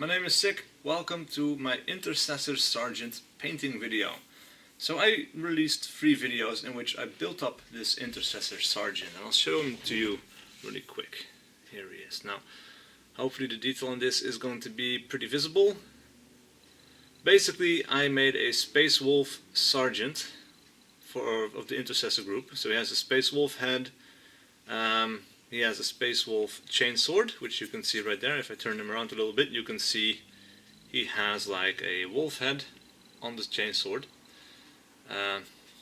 my name is SiC. Welcome to my Intercessor Sergeant painting video. So I released 3 videos in which I built up this Intercessor Sergeant, and I'll show him to you really quick. Here he is. Now, hopefully the detail on this is going to be pretty visible. Basically, I made a Space Wolf Sergeant of the Intercessor group. So he has a Space Wolf head. He has a Space Wolf chainsword, which you can see right there. If I turn him around a little bit, you can see he has like a wolf head on the chainsword.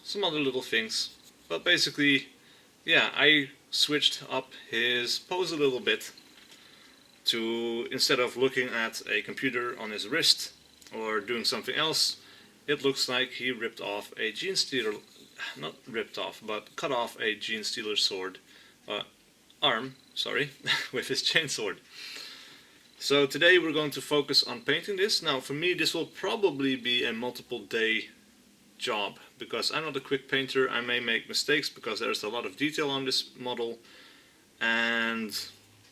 Some other little things. But basically, yeah, I switched up his pose a little bit to, instead of looking at a computer on his wrist or doing something else, it looks like he ripped off a Gene Stealer, not ripped off, but cut off a Gene Stealer sword. Arm, sorry, with his chainsword. So today we're going to focus on painting this. Now for me this will probably be a multiple day job, because I'm not a quick painter. I may make mistakes because there's a lot of detail on this model, and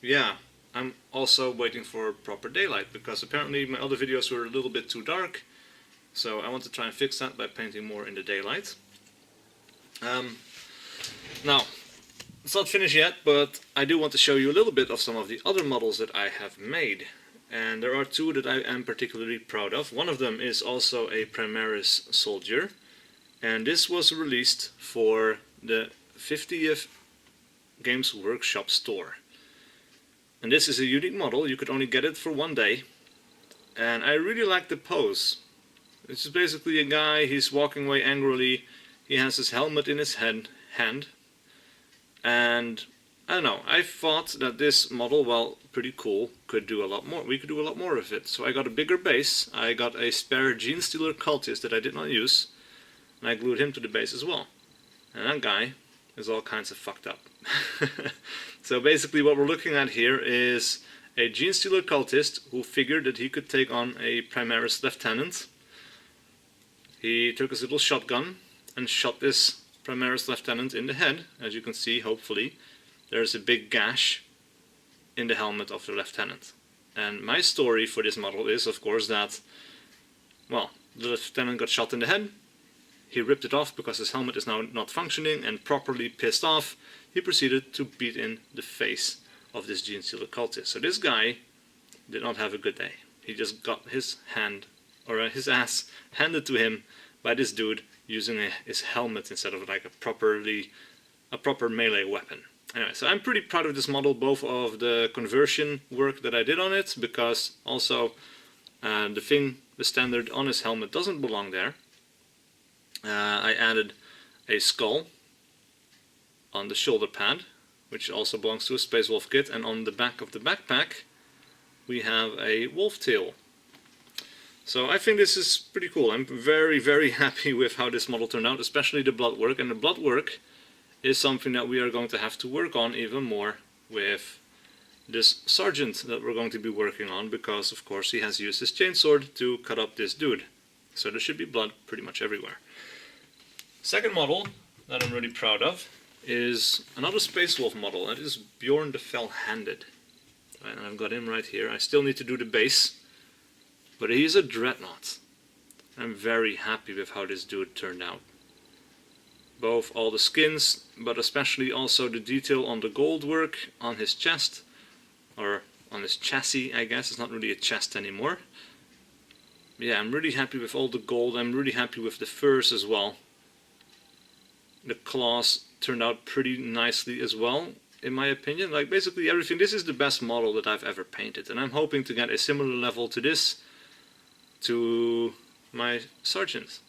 yeah, I'm also waiting for proper daylight, because apparently my other videos were a little bit too dark, so I want to try and fix that by painting more in the daylight. Now, it's not finished yet, but I do want to show you a little bit of some of the other models that I have made. And there are 2 that I am particularly proud of. One of them is also a Primaris soldier, and this was released for the 50th Games Workshop store. And this is a unique model. You could only get it for 1 day, and I really like the pose. This is basically a guy, he's walking away angrily, he has his helmet in his hand, and I don't know, I thought that this model, well, pretty cool, could do a lot more. We could do a lot more with it. So I got a bigger base, I got a spare Gene Stealer cultist that I did not use, and I glued him to the base as well. And that guy is all kinds of fucked up. So basically what we're looking at here is a Gene Stealer cultist who figured that he could take on a Primaris lieutenant. He took his little shotgun and shot this Primaris lieutenant in the head. As you can see, hopefully, there's a big gash in the helmet of the lieutenant. And my story for this model is, of course, that, well, the lieutenant got shot in the head, he ripped it off because his helmet is now not functioning, and properly pissed off, he proceeded to beat in the face of this Gene Stealer cultist. So this guy did not have a good day. He just got his his ass handed to him by this dude using his helmet instead of like a proper melee weapon. Anyway, so I'm pretty proud of this model, both of the conversion work that I did on it, because also the standard on his helmet doesn't belong there. I added a skull on the shoulder pad, which also belongs to a Space Wolf kit, and on the back of the backpack we have a wolf tail. So I think this is pretty cool. I'm very, very happy with how this model turned out, especially the blood work. And the blood work is something that we are going to have to work on even more with this sergeant that we're going to be working on, because of course he has used his chainsword to cut up this dude. So there should be blood pretty much everywhere. Second model that I'm really proud of is another Space Wolf model, and it is Bjorn the Fell-Handed. And I've got him right here. I still need to do the base, but he's a dreadnought. I'm very happy with how this dude turned out. Both all the skins, but especially also the detail on the gold work on his chest, or on his chassis, I guess. It's not really a chest anymore. Yeah, I'm really happy with all the gold. I'm really happy with the furs as well. The claws turned out pretty nicely as well, in my opinion. Like basically everything. This is the best model that I've ever painted, and I'm hoping to get a similar level to this to my sergeant.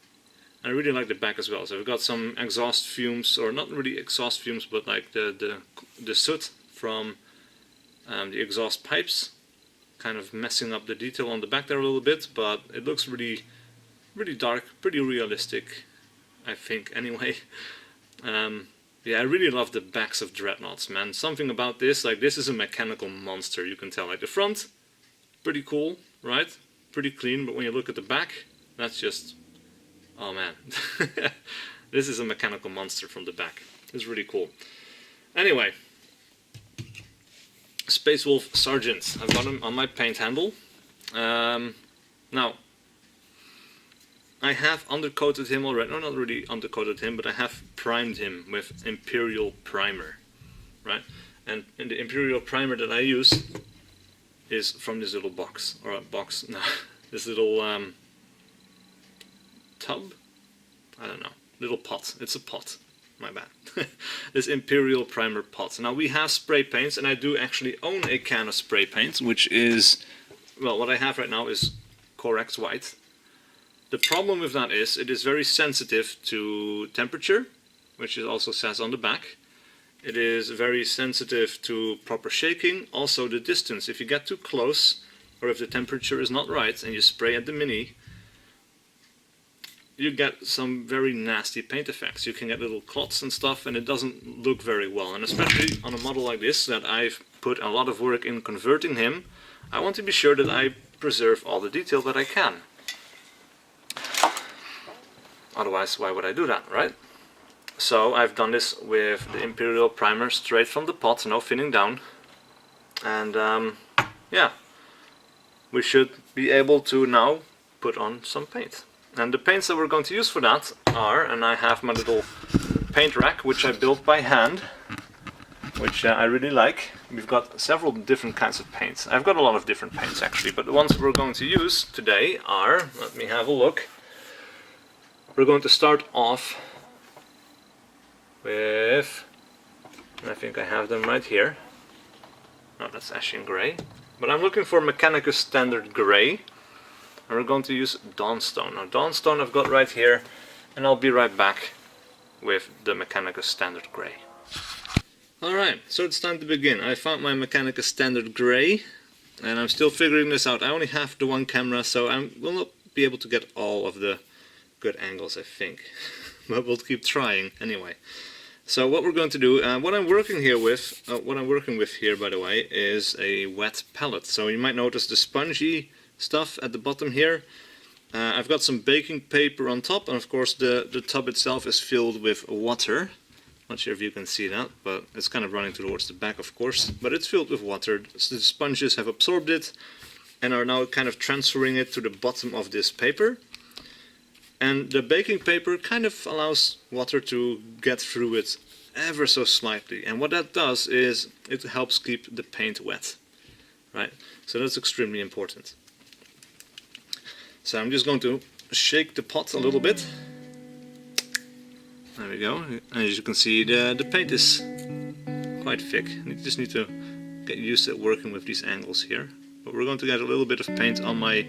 I really like the back as well. So we've got some exhaust fumes, or not really exhaust fumes, but like the soot from the exhaust pipes, kind of messing up the detail on the back there a little bit. But it looks really, really dark, pretty realistic, I think. Anyway, yeah, I really love the backs of dreadnoughts, man. Something about this, like this is a mechanical monster. You can tell. Like the front, pretty cool, right? Pretty clean, but when you look at the back, that's just, oh man. This is a mechanical monster from the back. It's really cool. Anyway, Space Wolf Sergeant. I've got him on my paint handle. Now, I have undercoated him already. No, not really undercoated him, but I have primed him with Imperial Primer, right? And the Imperial Primer that I use is from this little box, or a box, no, this little tub? I don't know, little pot. It's a pot, my bad. This Imperial Primer pot. Now we have spray paints, and I do actually own a can of spray paint, which is, well, what I have right now is Corex White. The problem with that is it is very sensitive to temperature, which it also says on the back. It is very sensitive to proper shaking, also the distance. If you get too close, or if the temperature is not right and you spray at the mini, you get some very nasty paint effects. You can get little clots and stuff, and it doesn't look very well. And especially on a model like this that I've put a lot of work in converting him, I want to be sure that I preserve all the detail that I can. Otherwise, why would I do that, right? So I've done this with the Imperial Primer straight from the pot, no thinning down. And yeah, we should be able to now put on some paint. And the paints that we're going to use for that are, and I have my little paint rack which I built by hand, which I really like. We've got several different kinds of paints. I've got a lot of different paints actually, but the ones we're going to use today are, let me have a look. We're going to start off with, and I think I have them right here. No, that's Ashen Grey. But I'm looking for Mechanicus Standard Grey. And we're going to use Dawnstone. Now Dawnstone I've got right here, and I'll be right back with the Mechanicus Standard Grey. Alright, so it's time to begin. I found my Mechanicus Standard Grey, and I'm still figuring this out. I only have the one camera, so I will not be able to get all of the good angles, I think. But we'll keep trying anyway. So what we're going to do, what I'm working with here, by the way, is a wet palette. So you might notice the spongy stuff at the bottom here. I've got some baking paper on top, and of course the tub itself is filled with water. Not sure if you can see that, but it's kind of running towards the back, of course. But it's filled with water. So the sponges have absorbed it and are now kind of transferring it to the bottom of this paper. And the baking paper kind of allows water to get through it ever so slightly. And what that does is it helps keep the paint wet, right? So that's extremely important. So I'm just going to shake the pot a little bit. There we go. And as you can see, the paint is quite thick. You just need to get used to working with these angles here. But we're going to get a little bit of paint on my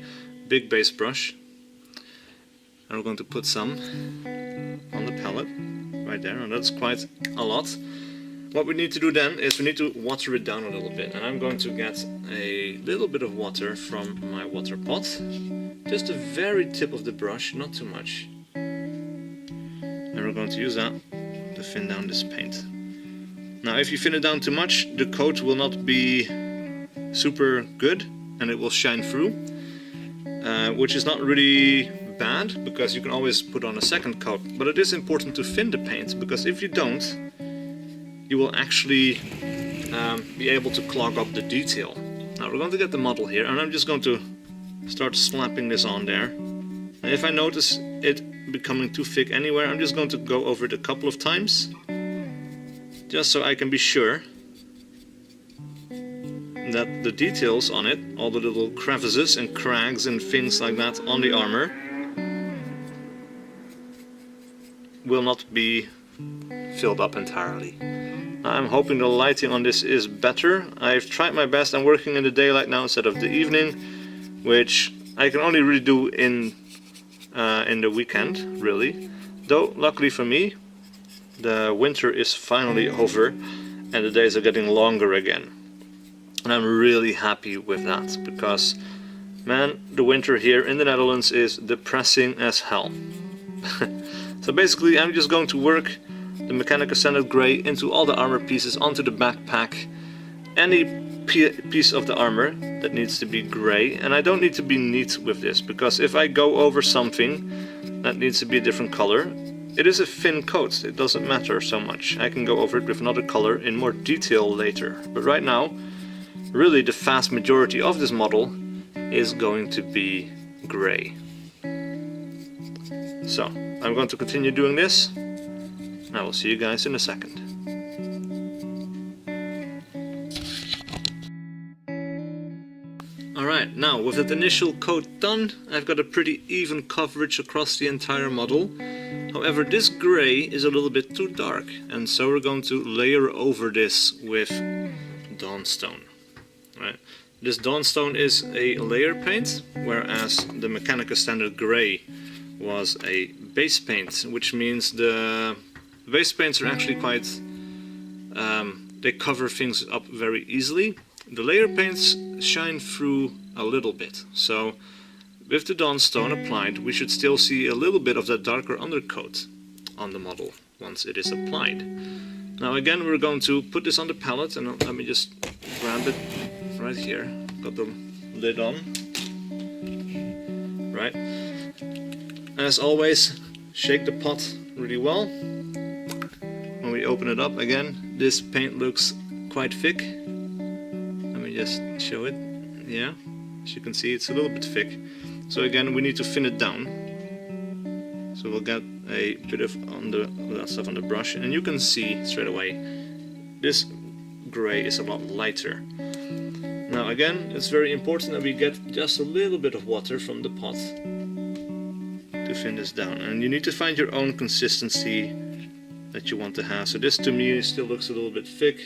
big base brush. And we're going to put some on the palette, right there, and that's quite a lot. What we need to do then is we need to water it down a little bit, and I'm going to get a little bit of water from my water pot, just the very tip of the brush, not too much. And we're going to use that to thin down this paint. Now if you thin it down too much, the coat will not be super good and it will shine through, which is not really bad, because you can always put on a second coat. But it is important to thin the paint, because if you don't, you will actually be able to clog up the detail. Now we're going to get the model here, and I'm just going to start slapping this on there. And if I notice it becoming too thick anywhere, I'm just going to go over it a couple of times, just so I can be sure that the details on it, all the little crevices and crags and things like that on the armor, will not be filled up entirely. I'm hoping the lighting on this is better. I've tried my best. I'm working in the daylight now instead of the evening, which I can only really do in the weekend, really. Though, luckily for me, the winter is finally over and the days are getting longer again. And I'm really happy with that, because, man, the winter here in the Netherlands is depressing as hell. So basically I'm just going to work the Mechanicus Standard Grey into all the armor pieces, onto the backpack, any piece of the armor that needs to be grey. And I don't need to be neat with this, because if I go over something that needs to be a different color, it is a thin coat, it doesn't matter so much. I can go over it with another color in more detail later. But right now, really the vast majority of this model is going to be gray. So I'm going to continue doing this, and I will see you guys in a second. Alright, now with that initial coat done, I've got a pretty even coverage across the entire model. However, this grey is a little bit too dark, and so we're going to layer over this with Dawnstone. Right. This Dawnstone is a layer paint, whereas the Mechanica Standard Grey was a base paint, which means the base paints are actually quite... they cover things up very easily. The layer paints shine through a little bit, so with the Dawnstone applied we should still see a little bit of that darker undercoat on the model once it is applied. Now again, we're going to put this on the palette, and let me just grab it right here. Got the lid on. Right. As always, shake the pot really well. When we open it up again, this paint looks quite thick. Let me just show it. Yeah, as you can see, it's a little bit thick. So again, we need to thin it down. So we'll get a bit of that stuff on the brush, and you can see straight away this gray is a lot lighter. Now again, it's very important that we get just a little bit of water from the pot to thin this down, and you need to find your own consistency that you want to have. So this to me still looks a little bit thick.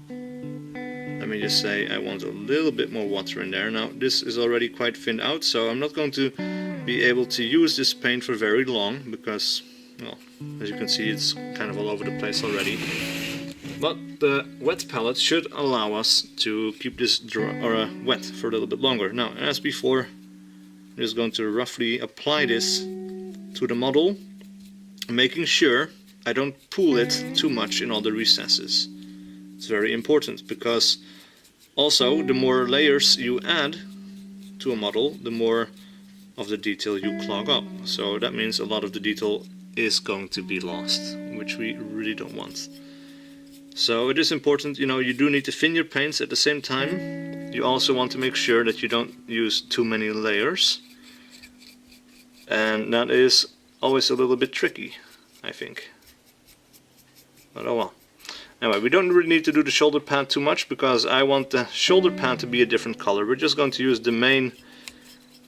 Let me just say I want a little bit more water in there. Now this is already quite thinned out, so I'm not going to be able to use this paint for very long because, well, as you can see, it's kind of all over the place already. But the wet palette should allow us to keep this wet for a little bit longer. Now, as before, I'm just going to roughly apply this to the model, making sure I don't pull it too much in all the recesses. It's very important because also the more layers you add to a model, the more of the detail you clog up. So that means a lot of the detail is going to be lost, which we really don't want. So it is important, you know, you do need to thin your paints. At the same time, you also want to make sure that you don't use too many layers. And that is always a little bit tricky, I think. But oh well. Anyway, we don't really need to do the shoulder pad too much because I want the shoulder pad to be a different color. We're just going to use the main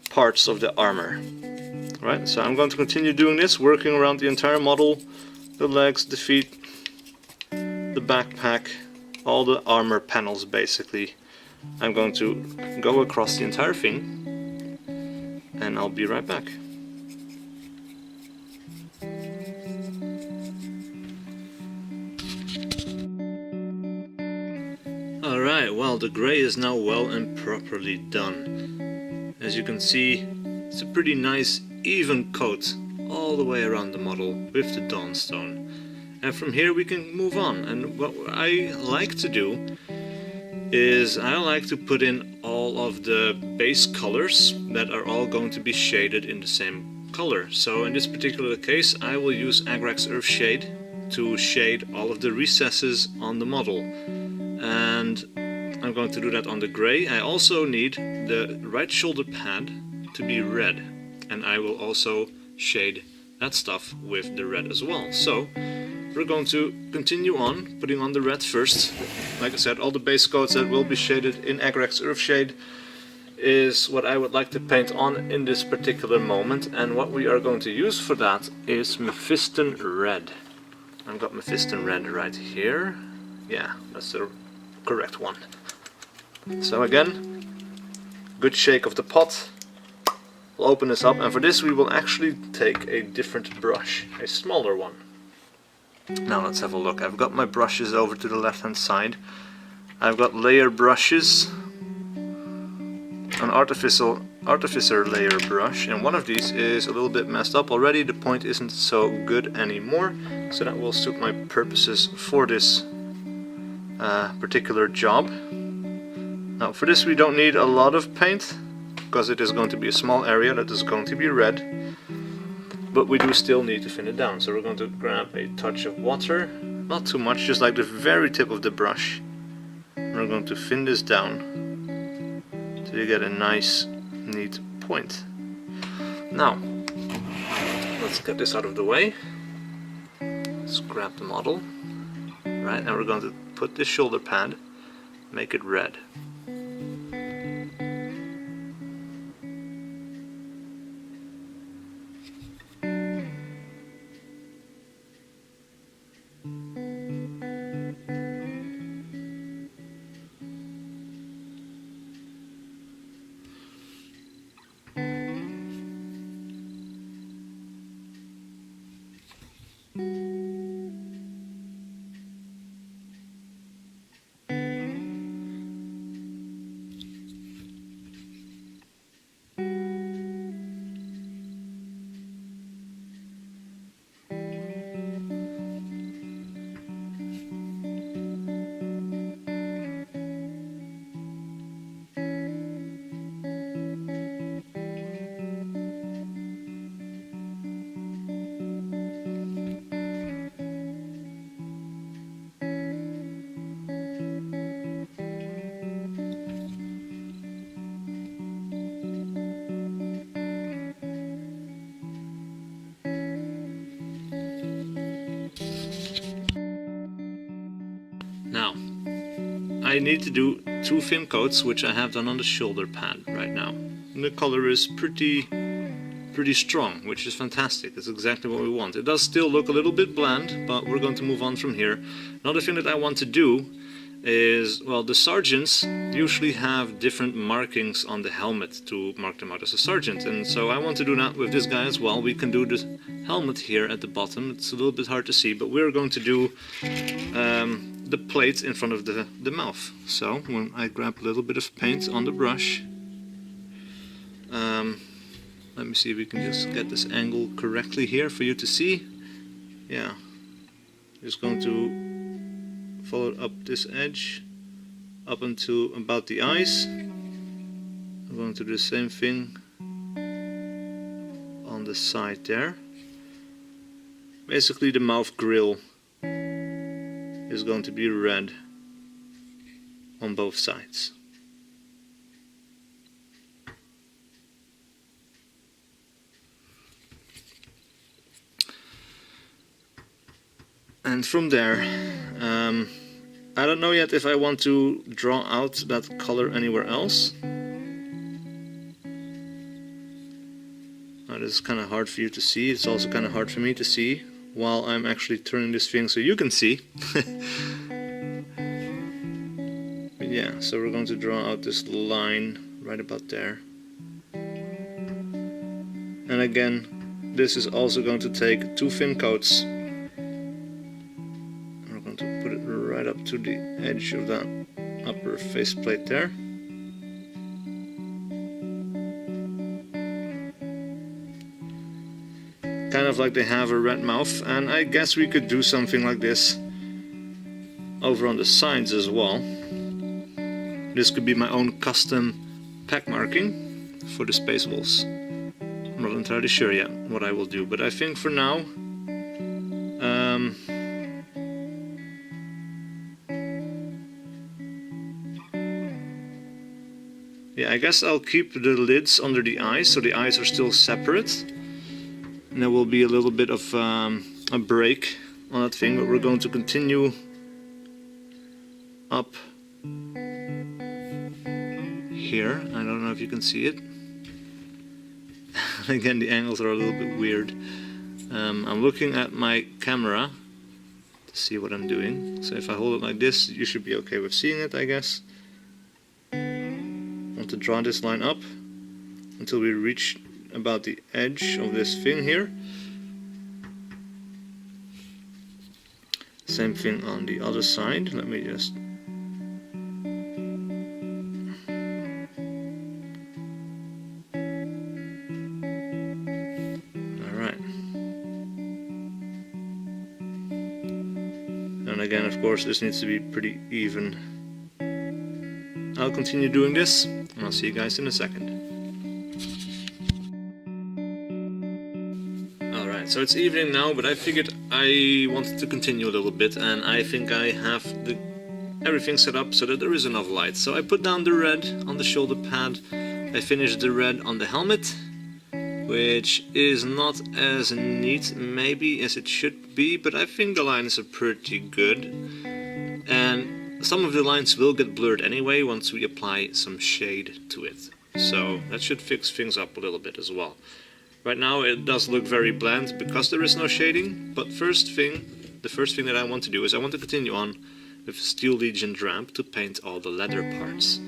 parts of the armor. Right, so I'm going to continue doing this, working around the entire model, the legs, the feet, the backpack, all the armor panels basically. I'm going to go across the entire thing, and I'll be right back. Alright, well, the grey is now well and properly done. As you can see, it's a pretty nice even coat all the way around the model with the Dawnstone. And from here we can move on, and what I like to do is I like to put in all of the base colors that are all going to be shaded in the same color. So in this particular case I will use Agrax Earthshade to shade all of the recesses on the model, and I'm going to do that on the grey. I also need the right shoulder pad to be red, and I will also shade that stuff with the red as well. So we're going to continue on putting on the red first. Like I said, all the base coats that will be shaded in Agrax Earthshade is what I would like to paint on in this particular moment, and what we are going to use for that is Mephista Red. I've got Mephista Red right here. Yeah, that's the correct one. So again, good shake of the pot. We'll open this up, and for this we will actually take a different brush, a smaller one. Now let's have a look. I've got my brushes over to the left hand side. I've got layer brushes, an artificer layer brush, and one of these is a little bit messed up already. The point isn't so good anymore, so that will suit my purposes for this particular job. Now for this we don't need a lot of paint, because it is going to be a small area that is going to be red, but we do still need to thin it down. So we're going to grab a touch of water, not too much, just like the very tip of the brush. We're going to thin this down So you get a nice, neat point. Now, let's get this out of the way. Let's grab the model. Right, and we're going to put this shoulder pad, make it red. Now, I need to do 2 fin coats, which I have done on the shoulder pad right now. And the color is pretty strong, which is fantastic. It's exactly what we want. It does still look a little bit bland, but we're going to move on from here. Another thing that I want to do is, well, the sergeants usually have different markings on the helmet to mark them out as a sergeant, and so I want to do that with this guy as well. We can do the helmet here at the bottom. It's a little bit hard to see, but we're going to do the plates in front of the mouth. So when I grab a little bit of paint on the brush, let me see if we can just get this angle correctly here for you to see. Yeah, just going to follow up this edge up until about the eyes. I'm going to do the same thing on the side there. Basically the mouth grill is going to be red on both sides. And from there, I don't know yet if I want to draw out that color anywhere else. This is kind of hard for you to see. It's also kind of hard for me to see while I'm actually turning this thing so you can see. But yeah, so we're going to draw out this line right about there. And again, this is also going to take 2 fin coats. We're going to put it right up to the edge of that upper faceplate there. Kind of like they have a red mouth, and I guess we could do something like this over on the sides as well. This could be my own custom pack marking for the Space Wolves. I'm not entirely sure yet what I will do, but I think for now yeah, I guess I'll keep the lids under the eyes, so the eyes are still separate. And there will be a little bit of a break on that thing, but we're going to continue up here. I don't know if you can see it. Again, the angles are a little bit weird. I'm looking at my camera to see what I'm doing. So if I hold it like this, you should be okay with seeing it, I guess. I want to draw this line up until we reach about the edge of this thing here. Same thing on the other side. Let me just alright. And again, of course, this needs to be pretty even. I'll continue doing this, and I'll see you guys in a second. So it's evening now, but I figured I wanted to continue a little bit, and I think I have the everything set up so that there is enough light. So I put down the red on the shoulder pad, I finished the red on the helmet, which is not as neat maybe as it should be, but I think the lines are pretty good. And some of the lines will get blurred anyway once we apply some shade to it. So that should fix things up a little bit as well. Right now it does look very bland because there is no shading, but the first thing that I want to do is I want to continue on with Steel Legion ramp to paint all the leather parts.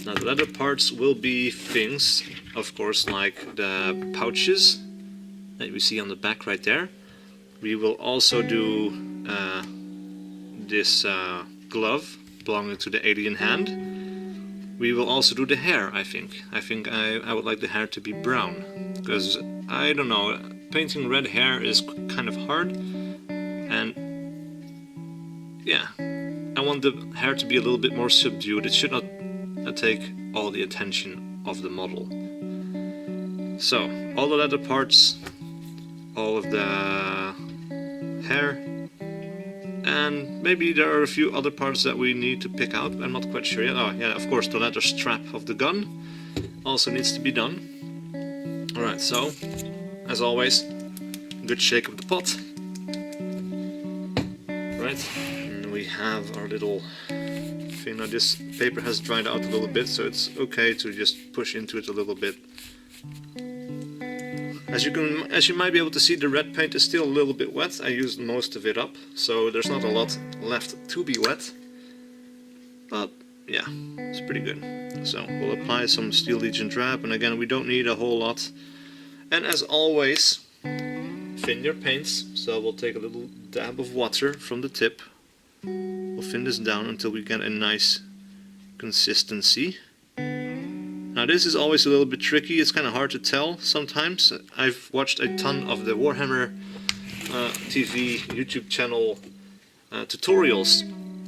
Now the leather parts will be things, of course, like the pouches that we see on the back right there. We will also do this glove belonging to the alien hand. We will also do the hair, I think. I would like the hair to be brown, because, I don't know, painting red hair is kind of hard, and yeah, I want the hair to be a little bit more subdued. It should not take all the attention of the model. So, all the leather parts, all of the hair, and maybe there are a few other parts that we need to pick out. I'm not quite sure yet. Oh yeah, of course the leather strap of the gun also needs to be done. Alright, so as always, good shake of the pot. Right, and we have our little thing. Now this paper has dried out a little bit, so it's okay to just push into it a little bit. As you might be able to see, the red paint is still a little bit wet. I used most of it up, so there's not a lot left to be wet. But yeah, it's pretty good. So we'll apply some Steel Legion drab, and again, we don't need a whole lot. And as always, thin your paints. So we'll take a little dab of water from the tip. We'll thin this down until we get a nice consistency. Now this is always a little bit tricky, it's kind of hard to tell sometimes. I've watched a ton of the Warhammer TV YouTube channel tutorials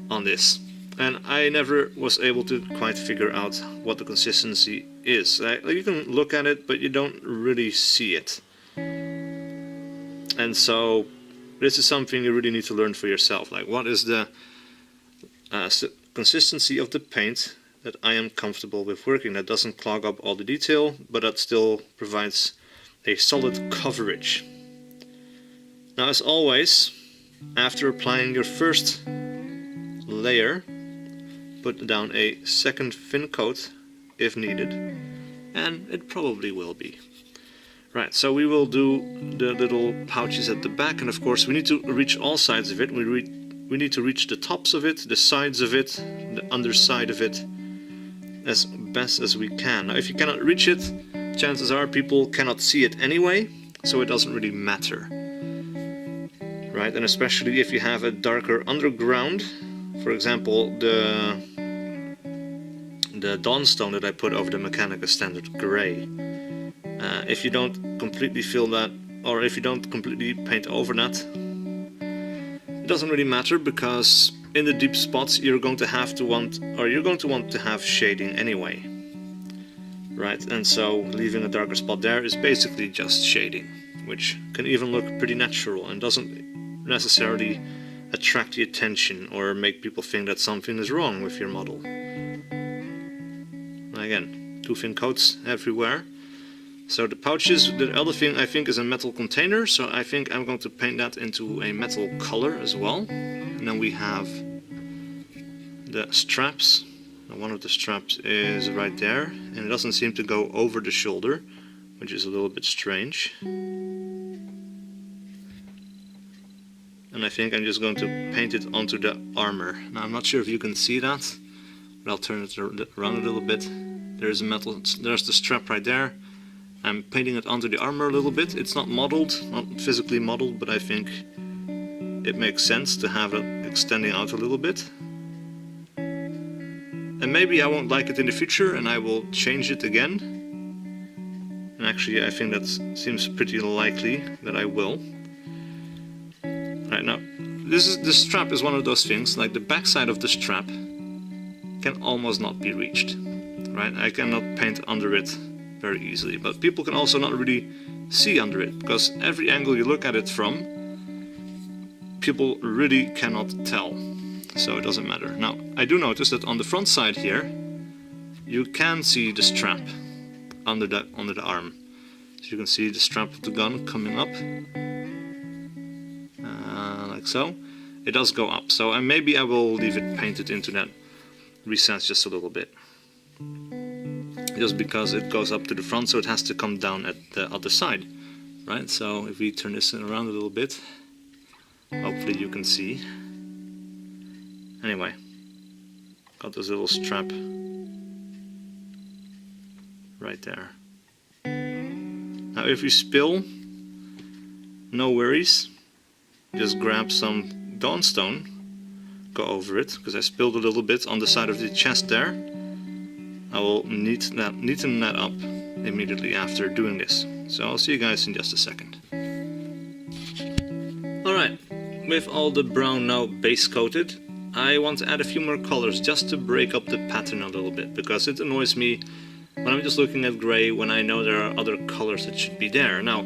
on this, and I never was able to quite figure out what the consistency is. You can look at it, but you don't really see it. And so this is something you really need to learn for yourself. Like, what is the consistency of the paint that I am comfortable with working, that doesn't clog up all the detail, but that still provides a solid coverage. Now, as always, after applying your first layer, put down a second thin coat if needed, and it probably will be. Right, so we will do the little pouches at the back, and of course we need to reach all sides of it. We need to reach the tops of it, the sides of it, the underside of it, as best as we can. Now, if you cannot reach it, chances are people cannot see it anyway, so it doesn't really matter. Right, and especially if you have a darker underground, for example, the Dawnstone that I put over the Mechanica Standard Grey. If you don't completely fill that, or if you don't completely paint over that, it doesn't really matter, because in the deep spots you're going to want to have shading anyway. Right, and so leaving a darker spot there is basically just shading, which can even look pretty natural and doesn't necessarily attract the attention or make people think that something is wrong with your model. Again, 2 thin coats everywhere. So the pouches, the other thing I think is a metal container, so I think I'm going to paint that into a metal color as well. And then we have the straps. One of the straps is right there, and it doesn't seem to go over the shoulder, which is a little bit strange. And I think I'm just going to paint it onto the armor. Now I'm not sure if you can see that, but I'll turn it around a little bit. There's the strap right there. I'm painting it onto the armor a little bit. It's not modeled, not physically modeled, but I think it makes sense to have it extending out a little bit. And maybe I won't like it in the future and I will change it again. And actually I think that seems pretty likely that I will. Right, now, this strap is one of those things, like the back side of the strap can almost not be reached. Right, I cannot paint under it very easily, but people can also not really see under it, because every angle you look at it from, people really cannot tell. so it doesn't matter. Now, I do notice that on the front side here, you can see the strap under the arm. So you can see the strap of the gun coming up, like so. It does go up, so maybe I will leave it painted into that recess just a little bit. Just because it goes up to the front, so it has to come down at the other side, right? So if we turn this around a little bit, hopefully you can see. Anyway, got this little strap right there. Now if you spill, no worries, just grab some Dawnstone, go over it, because I spilled a little bit on the side of the chest there. I will neaten that up immediately after doing this. So I'll see you guys in just a second. Alright, with all the brown now base coated, I want to add a few more colors just to break up the pattern a little bit, because it annoys me when I'm just looking at grey when I know there are other colors that should be there. Now,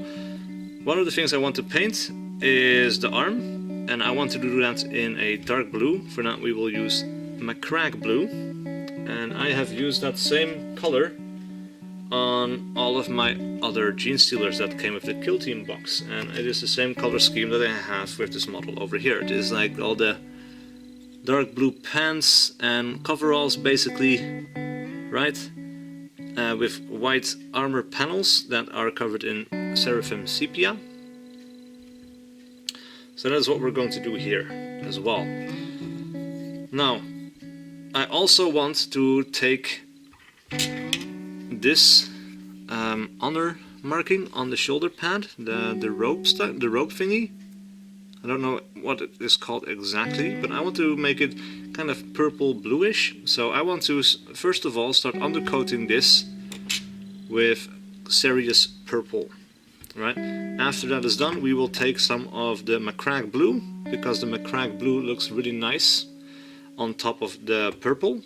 one of the things I want to paint is the arm, and I want to do that in a dark blue. For that we will use Macragge blue, and I have used that same color on all of my other Gene Stealers that came with the Kill Team box, and it is the same color scheme that I have with this model over here. It is like all the dark blue pants and coveralls basically, right? With white armor panels that are covered in Seraphim Sepia. So that's what we're going to do here as well. Now, I also want to take this honor marking on the shoulder pad, the rope thingy. I don't know what it is called exactly, but I want to make it kind of purple bluish. So I want to first of all start undercoating this with Serious purple. Right? After that is done, we will take some of the Macragge blue, because the Macragge blue looks really nice on top of the purple,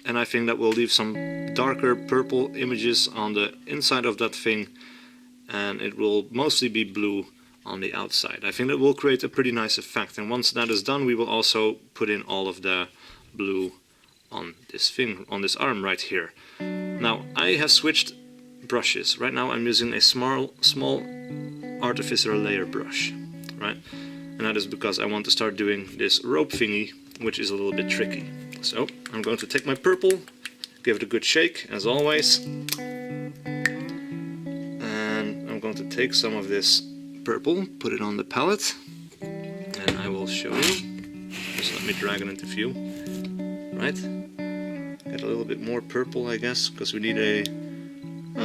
and I think that will leave some darker purple images on the inside of that thing, and it will mostly be blue on the outside. I think that will create a pretty nice effect, and once that is done we will also put in all of the blue on this thing, on this arm right here. Now I have switched brushes. Right now I'm using a small artificer layer brush, right? And that is because I want to start doing this rope thingy, which is a little bit tricky. So I'm going to take my purple, give it a good shake as always, and I'm going to take some of this purple, put it on the palette, and I will show you. Just let me drag it into view, right? Get a little bit more purple, I guess, because we need a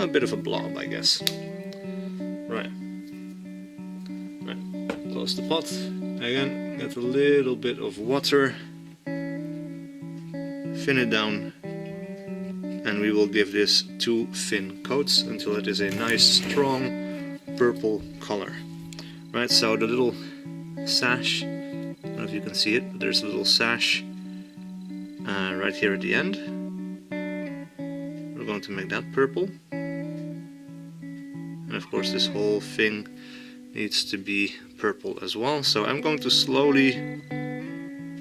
bit of a blob, I guess. Right. Close the pot. Again, get a little bit of water. Thin it down. And we will give this 2 thin coats until it is a nice, strong purple color. Right, so the little sash, I don't know if you can see it, but there's a little sash right here at the end. We're going to make that purple. And of course this whole thing needs to be purple as well. So I'm going to slowly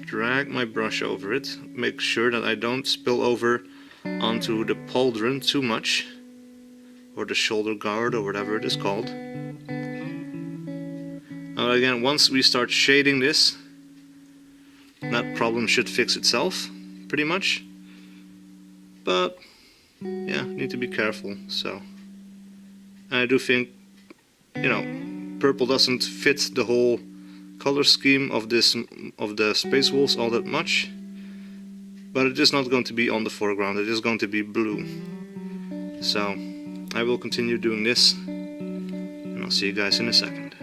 drag my brush over it, make sure that I don't spill over onto the pauldron too much, or the shoulder guard, or whatever it is called. Now again, once we start shading this, that problem should fix itself, pretty much. But yeah, need to be careful. So I do think, you know, purple doesn't fit the whole color scheme of the Space Wolves all that much, but it is not going to be on the foreground, it is going to be blue. So I will continue doing this, and I'll see you guys in a second.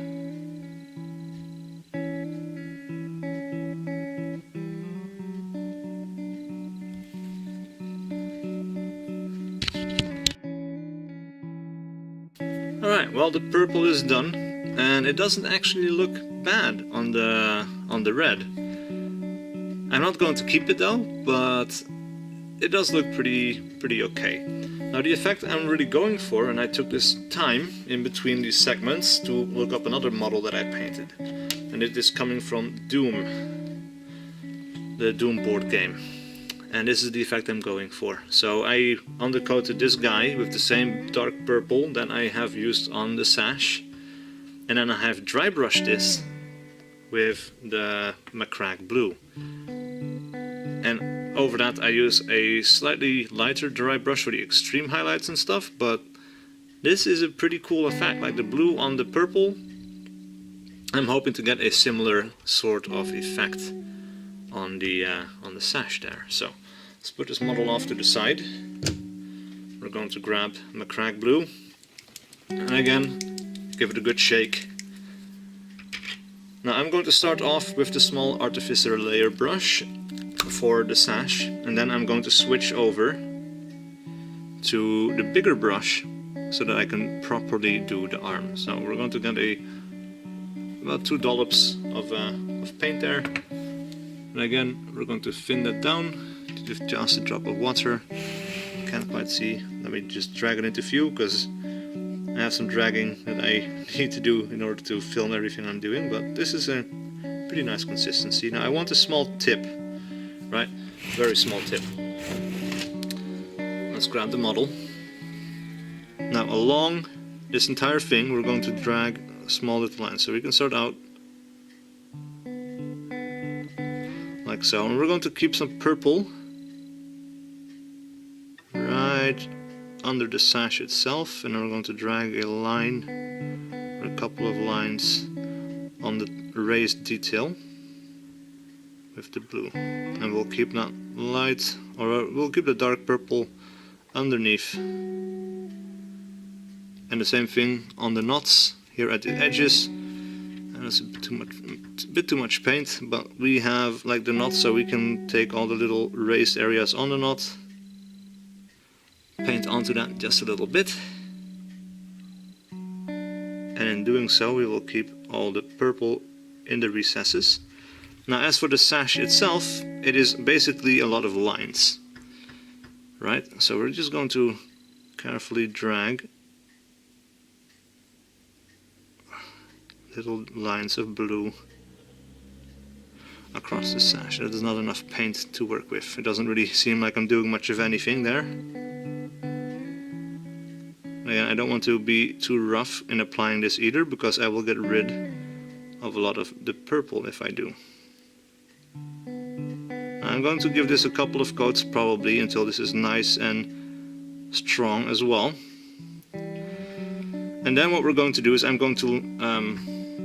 Alright, well, the purple is done, and it doesn't actually look bad on the red. I'm not going to keep it though, but it does look pretty okay. Now the effect I'm really going for, and I took this time in between these segments to look up another model that I painted, and it is coming from Doom. the Doom board game. And this is the effect I'm going for. So I undercoated this guy with the same dark purple that I have used on the sash. And then I have dry brushed this with the Macragge blue. And over that I use a slightly lighter dry brush for the extreme highlights and stuff, but this is a pretty cool effect, like the blue on the purple. I'm hoping to get a similar sort of effect on the sash there. So let's put this model off to the side. We're going to grab Macragge blue and again give it a good shake. Now I'm going to start off with the small artificer layer brush for the sash, and then I'm going to switch over to the bigger brush so that I can properly do the arm. So we're going to get about 2 dollops of paint there. And again, we're going to thin that down to just a drop of water. Can't quite see. Let me just drag it into view because I have some dragging that I need to do in order to film everything I'm doing, but this is a pretty nice consistency. Now I want a small tip, right? Very small tip. Let's grab the model. Now along this entire thing we're going to drag a small little line. So we can start out like so, and we're going to keep some purple right under the sash itself, and then we're going to drag a line, or a couple of lines on the raised detail with the blue, and we'll keep that light, or we'll keep the dark purple underneath, and the same thing on the knots here at the edges. And it's a bit too much paint, but we have like the knot, so we can take all the little raised areas on the knot, paint onto that just a little bit, and in doing so we will keep all the purple in the recesses. Now as for the sash itself, it is basically a lot of lines, right? So we're just going to carefully drag little lines of blue across the sash. There's not enough paint to work with. It doesn't really seem like I'm doing much of anything there. Again, I don't want to be too rough in applying this either, because I will get rid of a lot of the purple if I do. I'm going to give this a couple of coats probably until this is nice and strong as well. And then what we're going to do is I'm going to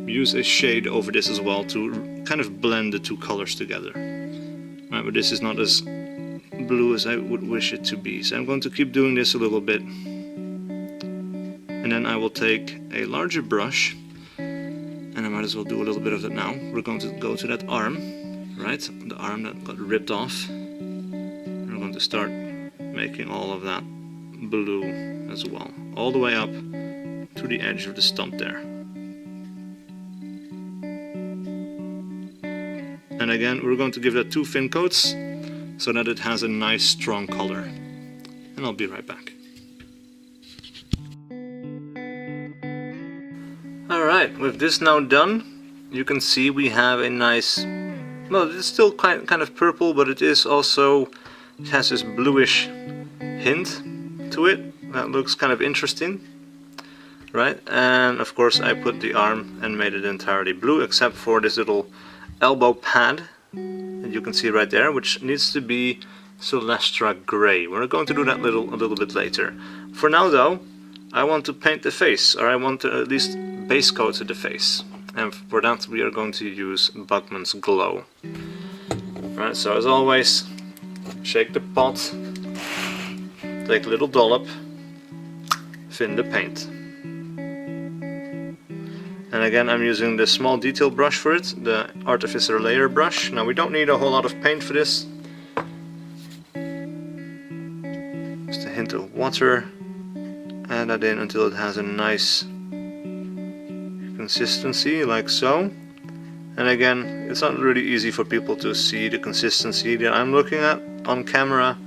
use a shade over this as well to kind of blend the two colors together. Right, but this is not as blue as I would wish it to be, so I'm going to keep doing this a little bit. And then I will take a larger brush, and I might as well do a little bit of that now. We're going to go to that arm, right? The arm that got ripped off. And we're going to start making all of that blue as well, all the way up to the edge of the stump there. And again, we're going to give that 2 thin coats so that it has a nice strong color. And I'll be right back. Alright, with this now done, you can see we have a nice, well, it's still kind of purple, but it is also, it has this bluish hint to it that looks kind of interesting, right? And of course I put the arm and made it entirely blue, except for this little elbow pad that you can see right there, which needs to be Celestra Grey. We're going to do that a little bit later. For now though, I want to paint the face, or I want to at least base coat the face, and for that we are going to use Buckman's Glow. Right, so as always, shake the pot, take a little dollop, thin the paint. And again, I'm using the small detail brush for it, the Artificer Layer brush. Now we don't need a whole lot of paint for this. Just a hint of water. Add that in until it has a nice consistency, like so. And again, it's not really easy for people to see the consistency that I'm looking at on camera,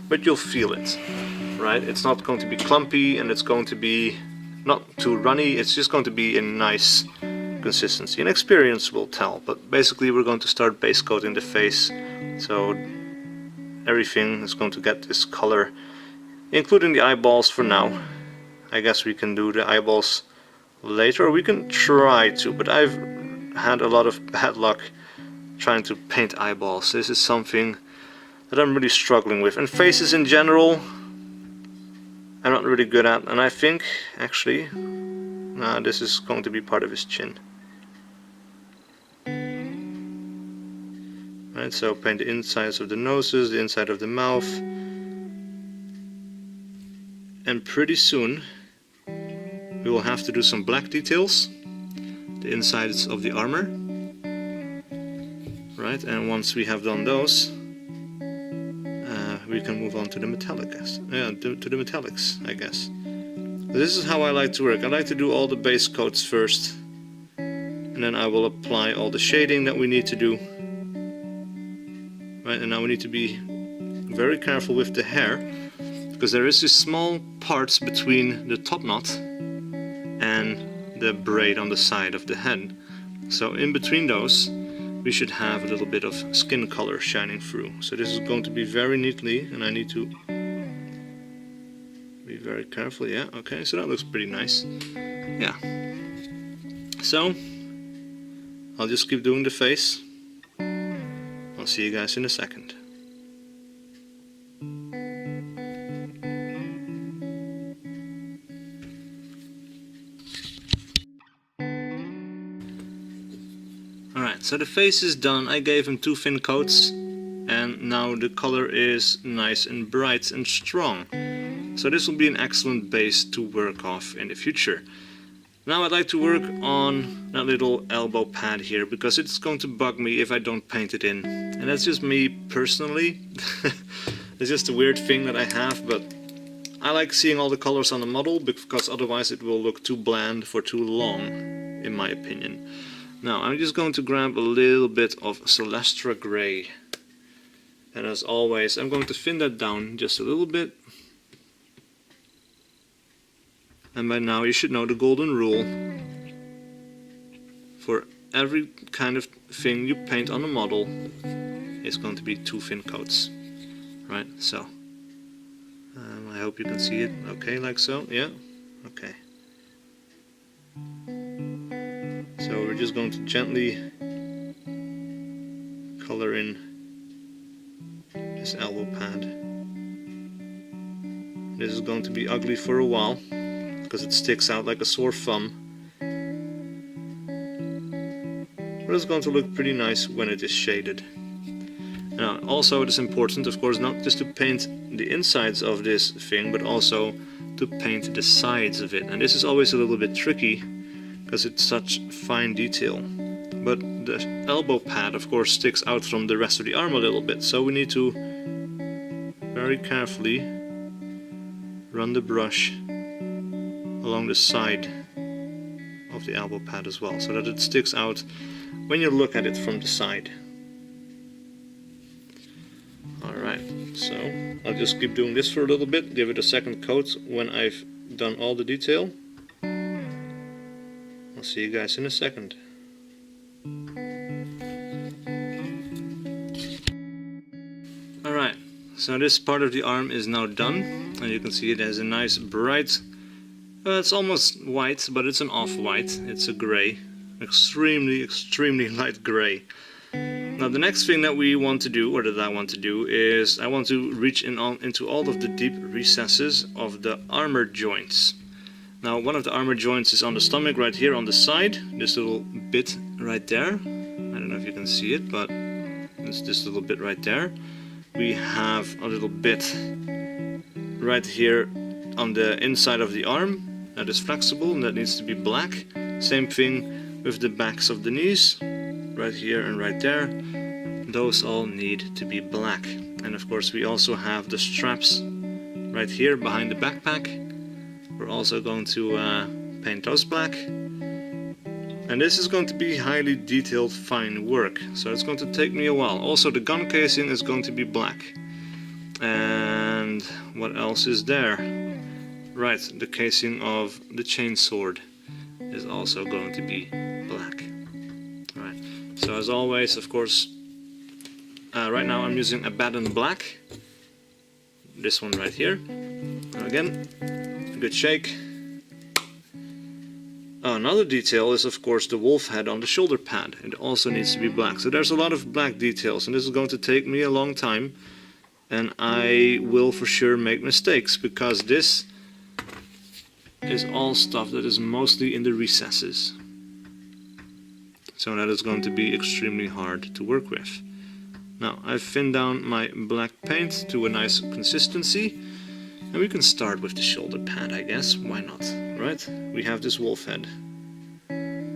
but you'll feel it, right? It's not going to be clumpy, and it's going to be not too runny. It's just going to be a nice consistency, and experience will tell. But basically we're going to start base coating the face, so everything is going to get this color, including the eyeballs for now. I guess we can do the eyeballs later, or we can try to, but I've had a lot of bad luck trying to paint eyeballs. This is something that I'm really struggling with, and faces in general I'm not really good at, and I think actually this is going to be part of his chin. Right, so paint the insides of the noses, the inside of the mouth, and pretty soon we will have to do some black details, the insides of the armor. Right, and once we have done those, we can move on to the metallic, to the metallics, I guess. This is how I like to work. I like to do all the base coats first, and then I will apply all the shading that we need to do. Right, and now we need to be very careful with the hair, because there is these small parts between the top knot and the braid on the side of the head. So in between those we should have a little bit of skin color shining through. So this is going to be very neatly, and I need to be very careful. Yeah, okay, so that looks pretty nice. Yeah. So I'll just keep doing the face. I'll see you guys in a second. Alright, so the face is done. I gave him 2 thin coats, and now the color is nice and bright and strong. So this will be an excellent base to work off in the future. Now I'd like to work on that little elbow pad here, because it's going to bug me if I don't paint it in. And that's just me personally. It's just a weird thing that I have, but I like seeing all the colors on the model, because otherwise it will look too bland for too long, in my opinion. Now I'm just going to grab a little bit of Celestra Grey, and as always I'm going to thin that down just a little bit. And by now you should know the golden rule: for every kind of thing you paint on a model, it's going to be 2 thin coats. Right, so I hope you can see it okay, like so. Yeah, okay. So we're just going to gently color in this elbow pad. This is going to be ugly for a while, because it sticks out like a sore thumb. But it's going to look pretty nice when it is shaded. Now also it is important, of course, not just to paint the insides of this thing, but also to paint the sides of it. And this is always a little bit tricky, because it's such fine detail. But the elbow pad of course sticks out from the rest of the arm a little bit, so we need to very carefully run the brush along the side of the elbow pad as well, so that it sticks out when you look at it from the side. Alright, so I'll just keep doing this for a little bit, give it a second coat when I've done all the detail. I'll see you guys in a second. Alright, so this part of the arm is now done, and you can see it has a nice bright, it's almost white, but it's an off-white, it's a grey, extremely light grey. Now the next thing that we want to do, or that I want to do, is I want to reach into all of the deep recesses of the armor joints. Now one of the armor joints is on the stomach right here on the side, this little bit right there. I don't know if you can see it, but it's this little bit right there. We have a little bit right here on the inside of the arm that is flexible and that needs to be black. Same thing with the backs of the knees, right here and right there. Those all need to be black. And of course we also have the straps right here behind the backpack. We're also going to paint those black. And this is going to be highly detailed, fine work, so it's going to take me a while. Also the gun casing is going to be black. And what else is there? Right, the casing of the chainsword is also going to be black. Alright, so as always, of course, right now I'm using a Baden black, this one right here. Again, a good shake. Another detail is of course the wolf head on the shoulder pad. It also needs to be black. So there's a lot of black details, and this is going to take me a long time, and I will for sure make mistakes because this is all stuff that is mostly in the recesses. So that is going to be extremely hard to work with. Now I've thinned down my black paint to a nice consistency, and we can start with the shoulder pad, I guess. Why not, right? We have this wolf head,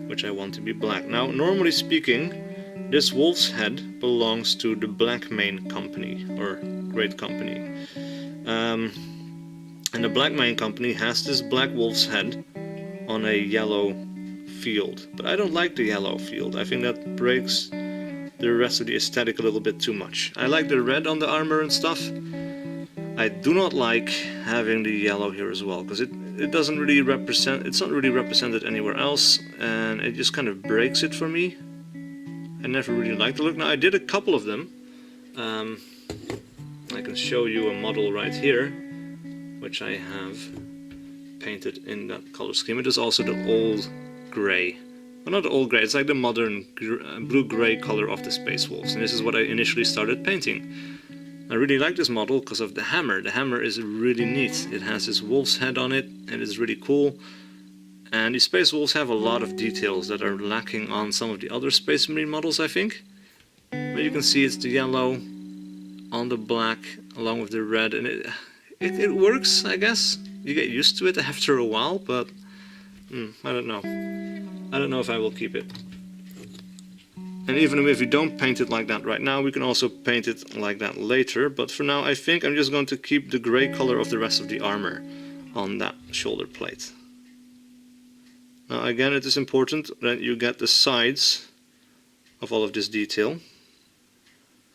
which I want to be black. Now, normally speaking, this wolf's head belongs to the Blackmane company, or Great Company. And the Blackmane company has this black wolf's head on a yellow field. But I don't like the yellow field. I think that breaks the rest of the aesthetic a little bit too much. I like the red on the armor and stuff. I do not like having the yellow here as well, because it doesn't really represent, it's not really represented anywhere else, and it just kind of breaks it for me. I never really liked the look. Now I did a couple of them. I can show you a model right here, which I have painted in that color scheme. It is also the old grey. Well, not the old grey, it's like the modern blue-grey color of the Space Wolves, and this is what I initially started painting. I really like this model because of the hammer. The hammer is really neat. It has this wolf's head on it, and it's really cool. And the Space Wolves have a lot of details that are lacking on some of the other Space Marine models, I think. But you can see it's the yellow on the black along with the red, and it works, I guess. You get used to it after a while, but I don't know. I don't know if I will keep it. And even if we don't paint it like that right now, we can also paint it like that later. But for now, I think I'm just going to keep the grey color of the rest of the armor on that shoulder plate. Now again, it is important that you get the sides of all of this detail,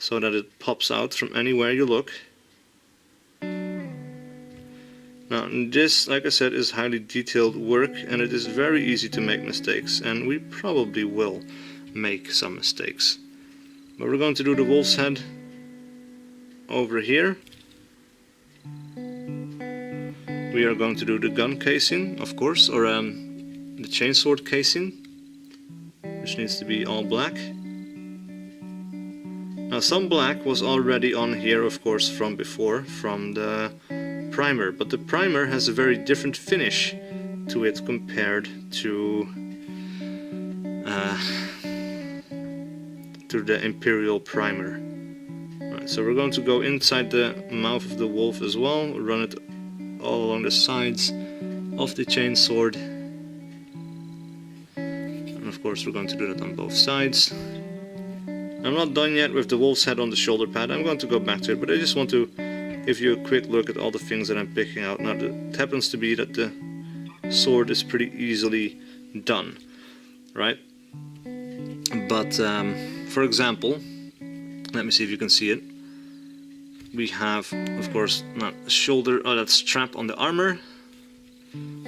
so that it pops out from anywhere you look. Now this, like I said, is highly detailed work, and it is very easy to make mistakes, and we probably will make some mistakes. But we're going to do the wolf's head over here. We are going to do the gun casing, of course, or the chainsword casing, which needs to be all black. Now some black was already on here, of course, from before, from the primer, but the primer has a very different finish to it compared to the Imperial primer. Right, so we're going to go inside the mouth of the wolf as well, run it all along the sides of the chainsword, and of course we're going to do that on both sides. I'm not done yet with the wolf's head on the shoulder pad. I'm going to go back to it, but I just want to give you a quick look at all the things that I'm picking out. Now it happens to be that the sword is pretty easily done, right? But for example, let me see if you can see it. We have, of course, that strap on the armor.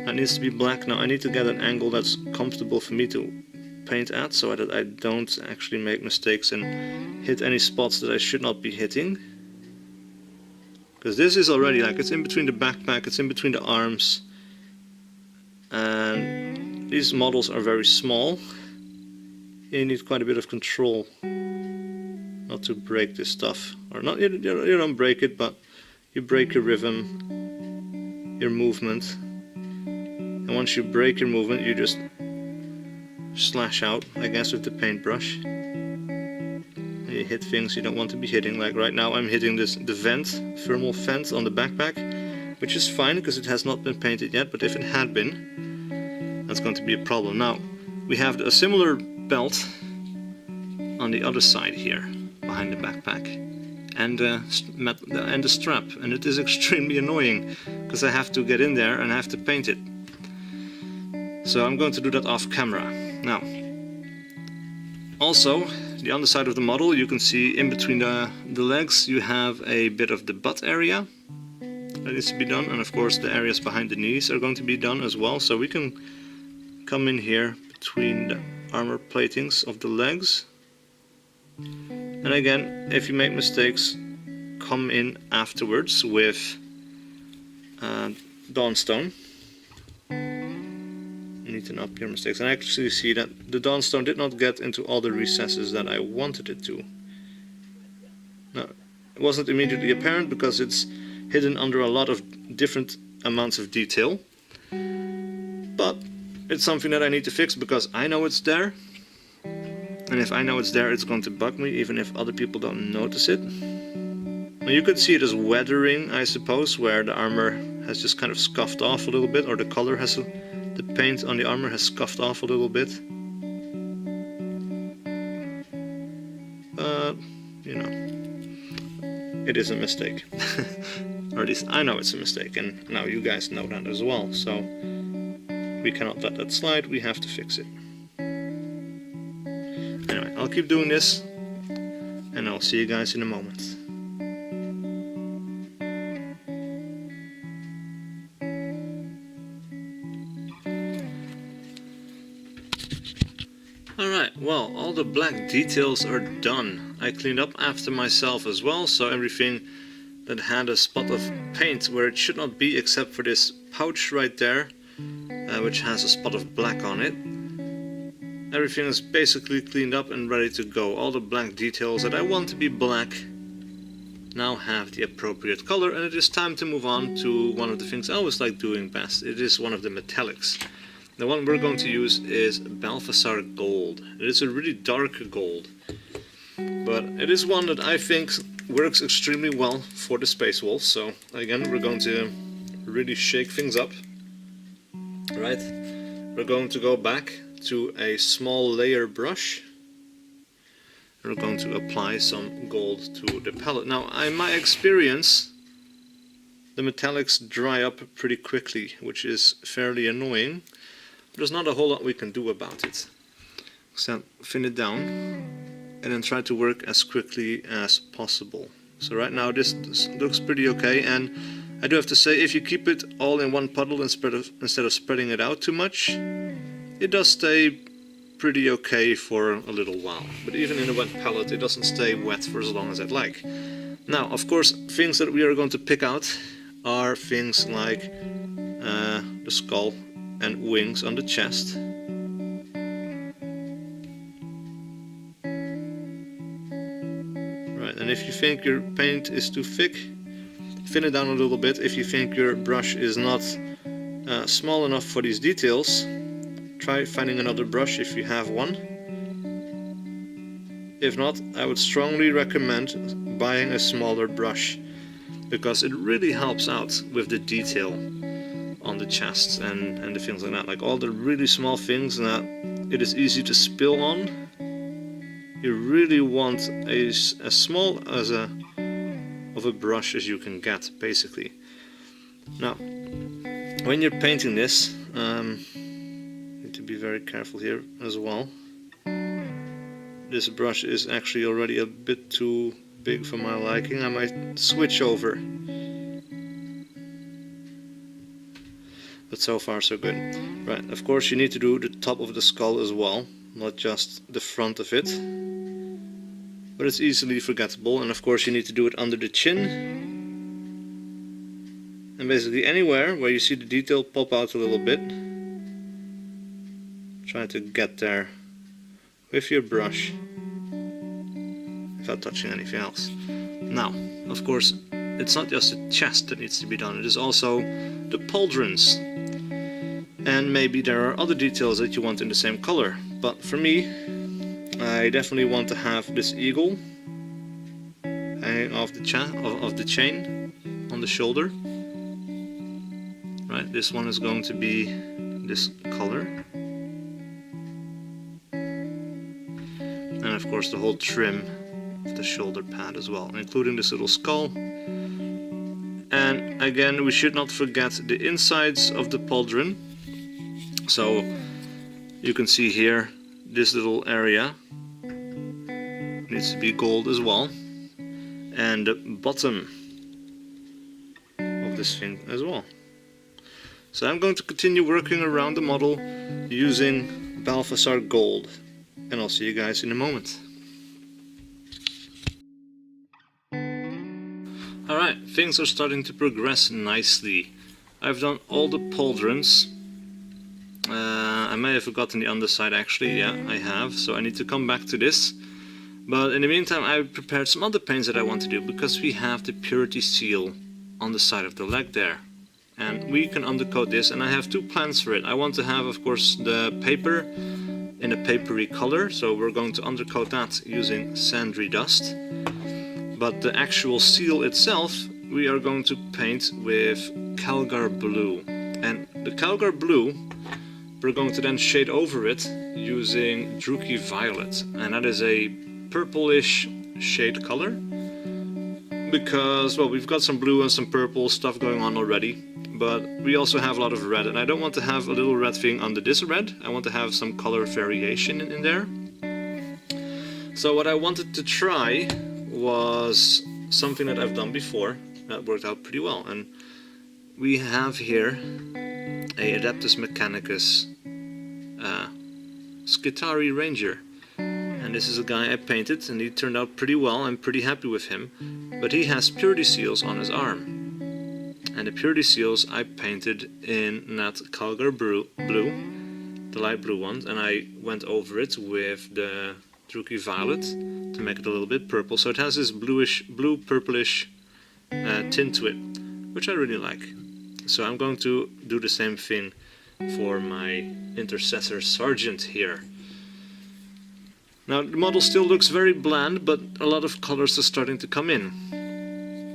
That needs to be black. Now I need to get an angle that's comfortable for me to paint at, so that I don't actually make mistakes and hit any spots that I should not be hitting. Because this is already, like, it's in between the backpack, it's in between the arms, and these models are very small. You need quite a bit of control not to break this stuff, or not. You don't break it, but you break your rhythm, your movement, and once you break your movement, you just slash out, I guess, with the paintbrush. You hit things you don't want to be hitting. Like right now I'm hitting the thermal vent on the backpack, which is fine because it has not been painted yet, but if it had been, that's going to be a problem. Now we have a similar belt on the other side here behind the backpack, and the strap, and it is extremely annoying because I have to get in there and I have to paint it. So I'm going to do that off camera. Now also, the underside of the model, you can see in between the legs you have a bit of the butt area that needs to be done, and of course the areas behind the knees are going to be done as well. So we can come in here between the armor platings of the legs. And again, if you make mistakes, come in afterwards with Dawnstone. Neaten up your mistakes. And I actually see that the Dawnstone did not get into all the recesses that I wanted it to. Now, it wasn't immediately apparent because it's hidden under a lot of different amounts of detail. But it's something that I need to fix because I know it's there. And if I know it's there, it's going to bug me even if other people don't notice it. Now you could see it as weathering, I suppose, where the armor has just kind of scuffed off a little bit, or the color has, the paint on the armor has scuffed off a little bit. But, you know, it is a mistake. Or at least I know it's a mistake, and now you guys know that as well, so we cannot let that slide, we have to fix it. Anyway, I'll keep doing this, and I'll see you guys in a moment. Alright, well, all the black details are done. I cleaned up after myself as well, so everything that had a spot of paint where it should not be, except for this pouch right there, which has a spot of black on it. Everything is basically cleaned up and ready to go. All the black details that I want to be black now have the appropriate color, and it is time to move on to one of the things I always like doing best. It is one of the metallics. The one we're going to use is Balthazar Gold. It is a really dark gold, but it is one that I think works extremely well for the Space Wolf. So again, we're going to really shake things up. Right, we're going to go back to a small layer brush. We're going to apply some gold to the palette. Now, in my experience, the metallics dry up pretty quickly, which is fairly annoying. There's not a whole lot we can do about it, except thin it down and then try to work as quickly as possible. So right now this looks pretty okay, and I do have to say, if you keep it all in one puddle instead of spreading it out too much, it does stay pretty okay for a little while. But even in a wet palette, it doesn't stay wet for as long as I'd like. Now, of course, things that we are going to pick out are things like the skull and wings on the chest. Right, and if you think your paint is too thick, thin it down a little bit. If you think your brush is not small enough for these details, try finding another brush if you have one. If not, I would strongly recommend buying a smaller brush, because it really helps out with the detail on the chest and the things like that. Like all the really small things that it is easy to spill on, you really want as small as of a brush as you can get, basically. Now, when you're painting this, need to be very careful here as well. This brush is actually already a bit too big for my liking. I might switch over. But so far so good. Right, of course you need to do the top of the skull as well, not just the front of it. But it's easily forgettable, and of course you need to do it under the chin. And basically anywhere where you see the detail pop out a little bit, try to get there with your brush without touching anything else. Now, of course, it's not just the chest that needs to be done, it is also the pauldrons. And maybe there are other details that you want in the same color. But for me, I definitely want to have this eagle hanging off the chain on the shoulder. Right, this one is going to be this color. And of course the whole trim of the shoulder pad as well, including this little skull. And again, we should not forget the insides of the pauldron. So you can see here, this little area needs to be gold as well, and the bottom of this thing as well. So I'm going to continue working around the model using Balthazar Gold, and I'll see you guys in a moment. Alright, things are starting to progress nicely. I've done all the pauldrons. I may have forgotten the underside actually, yeah I have, so I need to come back to this. But in the meantime I've prepared some other paints that I want to do, because we have the purity seal on the side of the leg there. And we can undercoat this, and I have two plans for it. I want to have, of course, the paper in a papery color, so we're going to undercoat that using sandry dust. But the actual seal itself we are going to paint with Calgar blue. And the Calgar blue we're going to then shade over it using Druchii violet, and that is a purplish shade color, because well, we've got some blue and some purple stuff going on already, but we also have a lot of red, and I don't want to have a little red thing under this red. I want to have some color variation in there. So what I wanted to try was something that I've done before that worked out pretty well, and we have here a Adeptus Mechanicus Skitarii Ranger, and this is a guy I painted, and he turned out pretty well. I'm pretty happy with him, but he has purity seals on his arm, and the purity seals I painted in that Calgar blue, the light blue ones, and I went over it with the Druchii violet to make it a little bit purple, so it has this blue purplish tint to it, which I really like. So I'm going to do the same thing for my Intercessor Sergeant here. Now the model still looks very bland, but a lot of colors are starting to come in.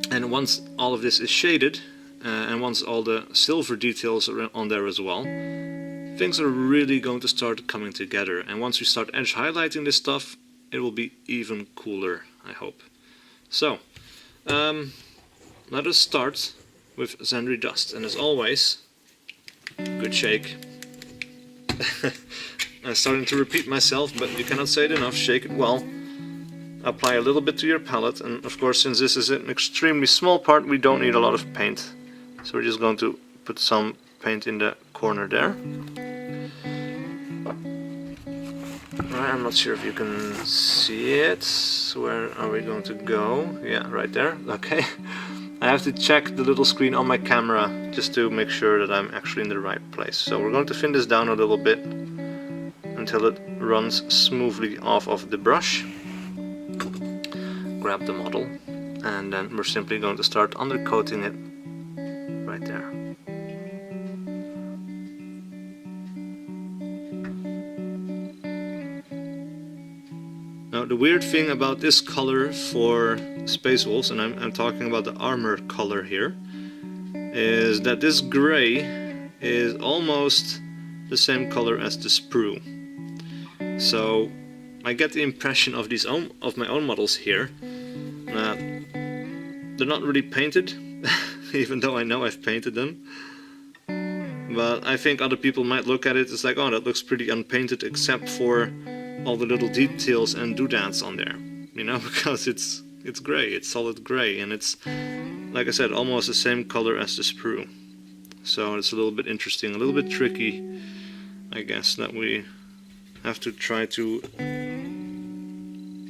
And once all of this is shaded, and once all the silver details are on there as well, things are really going to start coming together. And once we start edge highlighting this stuff, it will be even cooler, I hope. So, let us start with sandry dust, and as always, good shake. I'm starting to repeat myself, but you cannot say it enough. Shake it well. Apply a little bit to your palette, and of course, since this is an extremely small part, we don't need a lot of paint. So we're just going to put some paint in the corner there. Right, I'm not sure if you can see it. Where are we going to go? Yeah, right there. Okay. I have to check the little screen on my camera just to make sure that I'm actually in the right place. So we're going to thin this down a little bit until it runs smoothly off of the brush. Grab the model, and then we're simply going to start undercoating it right there. Now the weird thing about this color for Space Wolves, and I'm talking about the armor color here, is that this gray is almost the same color as the sprue. So I get the impression of my own models here that they're not really painted, even though I know I've painted them. But I think other people might look at it, it's like, oh, that looks pretty unpainted except for all the little details and doodads on there, you know, because it's gray, it's solid gray, and it's, like I said, almost the same color as the sprue. So it's a little bit interesting, a little bit tricky, I guess, that we have to try to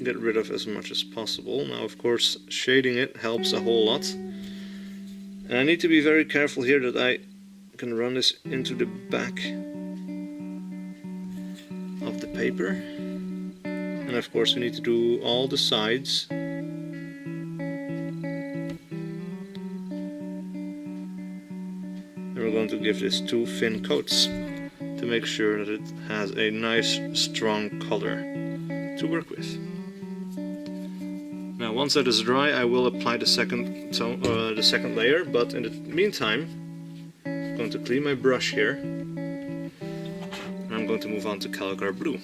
get rid of as much as possible. Now, of course, shading it helps a whole lot, and I need to be very careful here that I can run this into the back of the paper, and of course we need to do all the sides. And we're going to give this 2 thin coats to make sure that it has a nice strong color to work with. Now once that is dry, I will apply the second layer, but in the meantime I'm going to clean my brush here, and I'm going to move on to Calgar blue.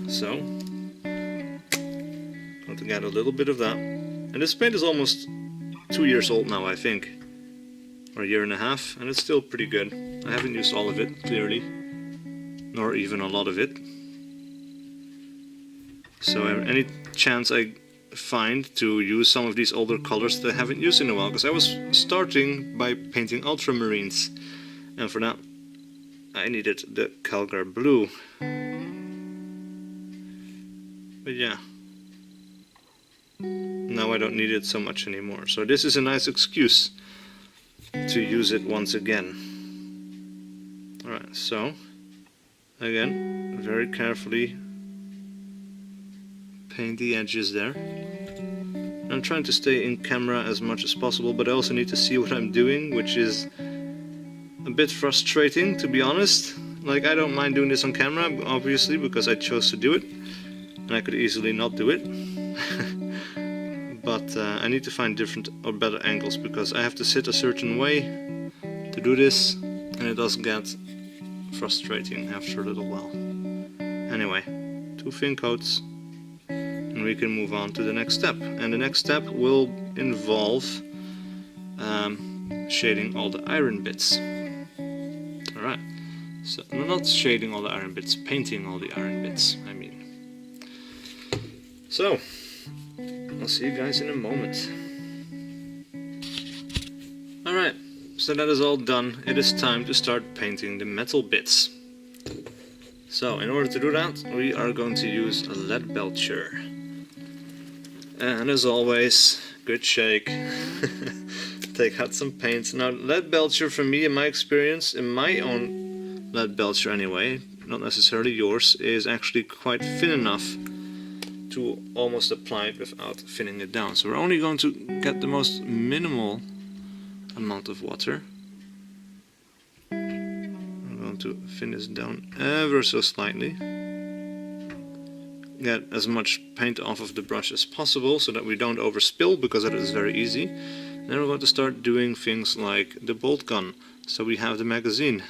So I'm going to get a little bit of that, and this paint is almost 2 years old now, I think, or a year and a half, and it's still pretty good. I haven't used all of it, clearly, nor even a lot of it. So any chance I find to use some of these older colors that I haven't used in a while, because I was starting by painting ultramarines, and for that I needed the Calgar blue. But yeah, now I don't need it so much anymore, so this is a nice excuse to use it once again. Alright, so again, very carefully paint the edges there. I'm trying to stay in camera as much as possible, but I also need to see what I'm doing, which is a bit frustrating, to be honest. Like, I don't mind doing this on camera, obviously, because I chose to do it, and I could easily not do it. But I need to find different or better angles, because I have to sit a certain way to do this, and it does get frustrating after a little while. Anyway, 2 thin coats, and we can move on to the next step. And the next step will involve shading all the iron bits. Alright, so not shading all the iron bits, painting all the iron bits, I mean. So, I'll see you guys in a moment. Alright, so that is all done. It is time to start painting the metal bits. So, in order to do that, we are going to use a lead belcher. And as always, good shake. Take out some paint. Now, lead belcher, for me, in my experience, in my own lead belcher anyway, not necessarily yours, is actually quite thin enough to almost apply it without thinning it down. So we're only going to get the most minimal amount of water. I'm going to thin this down ever so slightly. Get as much paint off of the brush as possible so that we don't overspill, because that is very easy. And then we're going to start doing things like the bolt gun. So we have the magazine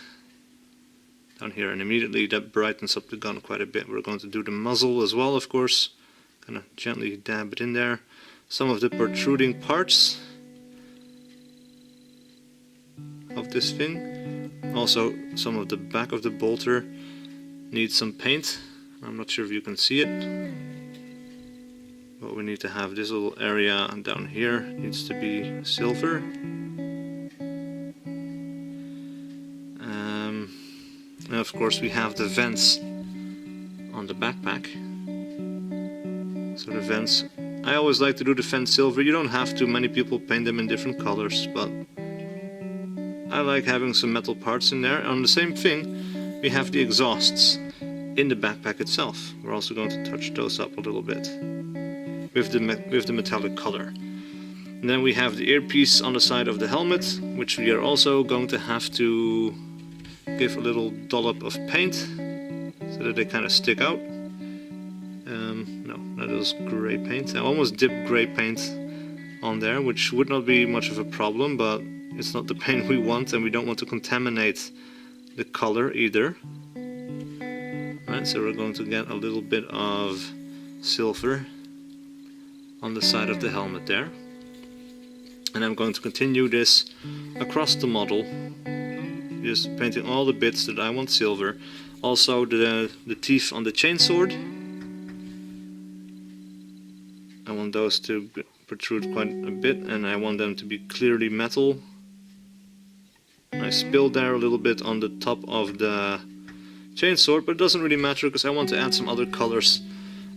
down here, and immediately that brightens up the gun quite a bit. We're going to do the muzzle as well, of course. Kind of gently dab it in there. Some of the protruding parts of this thing. Also, some of the back of the bolter needs some paint. I'm not sure if you can see it, but we need to have this little area down here needs to be silver. And of course we have the vents on the backpack. So the vents, I always like to do the vents silver. You don't have to, many people paint them in different colors, but I like having some metal parts in there. On the same thing, we have the exhausts in the backpack itself. We're also going to touch those up a little bit with the metallic color. And then we have the earpiece on the side of the helmet, which we are also going to have to give a little dollop of paint so that they kind of stick out. No, that is grey paint. I almost dipped grey paint on there, which would not be much of a problem, but it's not the paint we want, and we don't want to contaminate the color either. Right, so we're going to get a little bit of silver on the side of the helmet there. And I'm going to continue this across the model, just painting all the bits that I want silver. Also the teeth on the chainsword, I want those to protrude quite a bit, and I want them to be clearly metal. I spilled there a little bit on the top of the chainsword, but it doesn't really matter because I want to add some other colors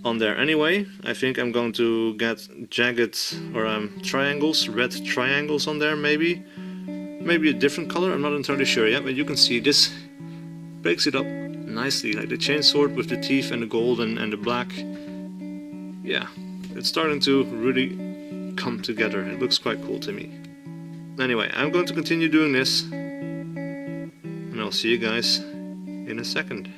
on there anyway. I think I'm going to get jagged or triangles, red triangles on there maybe. Maybe a different color, I'm not entirely sure yet, but you can see this breaks it up nicely, like the chainsword with the teeth and the gold and the black. Yeah, it's starting to really come together. It looks quite cool to me. Anyway, I'm going to continue doing this, and I'll see you guys in a second.